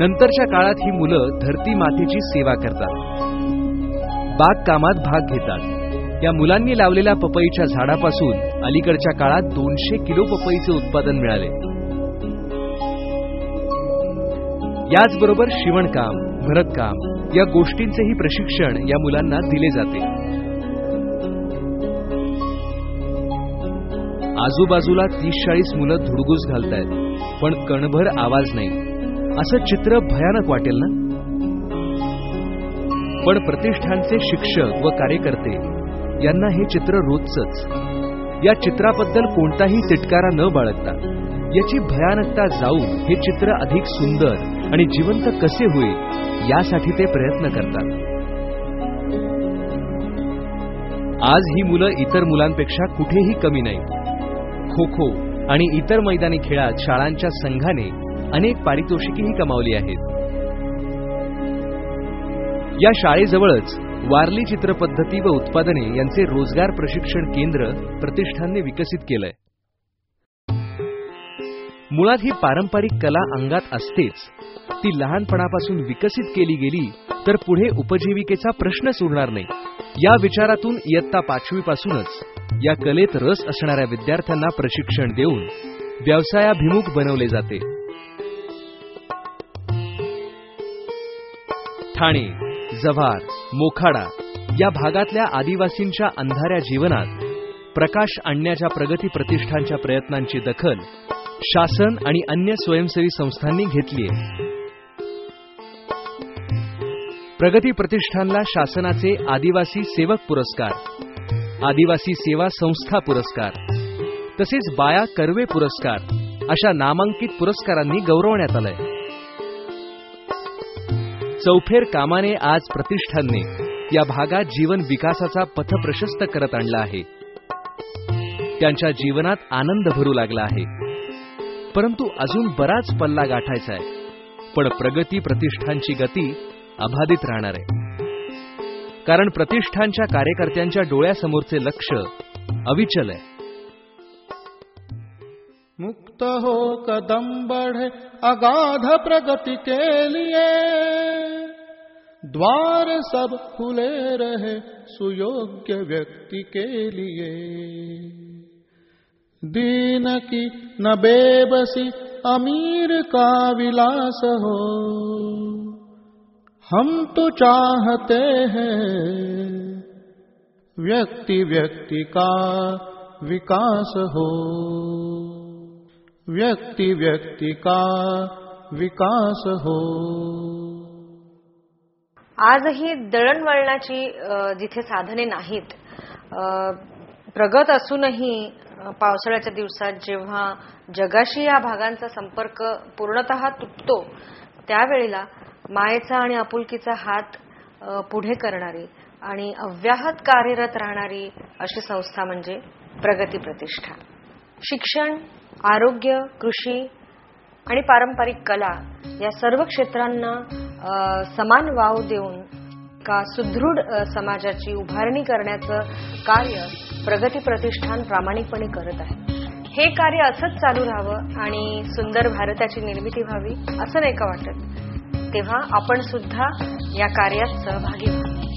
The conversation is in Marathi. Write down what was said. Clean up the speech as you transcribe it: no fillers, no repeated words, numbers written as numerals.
नंतरच्या काळात ही मुलं धरती मातेची सेवा करतात, बागकामात भाग घेतात. या मुलांनी लावलेल्या पपईच्या झाडापासून अलीकडच्या काळात 200 किलो पपईचे उत्पादन मिळाले. याचबरोबर शिवणकाम, भरतकाम या गोष्टींचेही प्रशिक्षण या मुलांना दिले जाते. आजूबाजूला 30-40 मुलं धुडगूस घालतायत, पण कणभर आवाज नाही. असं चित्र भयानक वाटेल ना? पण प्रतिष्ठानचे शिक्षक व कार्यकर्ते यांना हे चित्र रोजचंच. या चित्राबद्दल कोणताही तिटकारा न बाळगता याची भयानकता जाऊन हे चित्र अधिक सुंदर आणि जिवंत कसे होईल यासाठी ते प्रयत्न करतात. आज ही मुलं इतर मुलांपेक्षा कुठेही कमी नाही. खो खो आणि इतर मैदानी खेळात शाळांच्या संघाने अनेक पारितोषिकेही कमावली आहेत. या शाळेजवळच वारली चित्रपद्धती व उत्पादने यांचे रोजगार प्रशिक्षण केंद्र प्रतिष्ठानने विकसित केलंय. मुळात ही पारंपरिक कला अंगात असतेच. ती लहानपणापासून विकसित केली गेली तर पुढे उपजीविकेचा प्रश्नच उरणार नाही. या विचारातून इयत्ता 5वी पासूनच या कलेत रस असणाऱ्या विद्यार्थ्यांना प्रशिक्षण देऊन व्यवसायाभिमुख बनवले जाते. ठाणे, जव्हार, मोखाडा या भागातल्या आदिवासींच्या अंधाऱ्या जीवनात प्रकाश आणण्याच्या प्रगती प्रतिष्ठानच्या प्रयत्नांची दखल शासन आणि अन्य स्वयंसेवी संस्थांनी घेतली आहे. प्रगती प्रतिष्ठानला शासनाचे आदिवासी सेवक पुरस्कार, आदिवासी सेवा संस्था पुरस्कार तसेच बाया कर्वे पुरस्कार अशा नामांकित पुरस्कारांनी गौरवण्यात आलंय. चौफेर कामाने आज प्रतिष्ठानने या भागात जीवन विकासाचा पथ प्रशस्त करत आणला आहे. त्यांच्या जीवनात आनंद भरू लागला आहे. परंतु अजून बराच पल्ला गाठायचा आहे. पण प्रगती प्रतिष्ठानची गती अबाधित राहणार आहे. कारण प्रतिष्ठानच्या कार्यकर्त्यांच्या डोळ्यासमोरचे लक्ष अविचल आहे. मुक्त हो कदम बढ़े अगाध प्रगति के लिए, द्वार सब खुले रहे सुयोग्य व्यक्ति के लिए. दीन की न बेबसी अमीर का विलास हो, हम तो चाहते हैं व्यक्ति व्यक्ति का विकास हो, व्यक्ति व्यक्ति का विकास हो. आजही दळणवळणाची जिथे साधने नाहीत, प्रगत असूनही पावसाळ्याच्या दिवसात जेव्हा जगाशी या भागांचा संपर्क पूर्णतः तुटतो, त्यावेळेला मायेचा आणि आपुलकीचा हात पुढे करणारी आणि अव्याहत कार्यरत राहणारी अशी संस्था म्हणजे प्रगती प्रतिष्ठान. शिक्षण, आरोग्य, कृषी आणि पारंपरिक कला या सर्व क्षेत्रांना समान वाव देऊन का सुदृढ समाजाची उभारणी करण्याचं कार्य प्रगती प्रतिष्ठान प्रामाणिकपणे करत आहे. हे कार्य असंच चालू राहावं आणि सुंदर भारताची निर्मिती व्हावी असं नाही का वाटत? तेव्हा आपण सुद्धा या कार्यात सहभागी व्हा.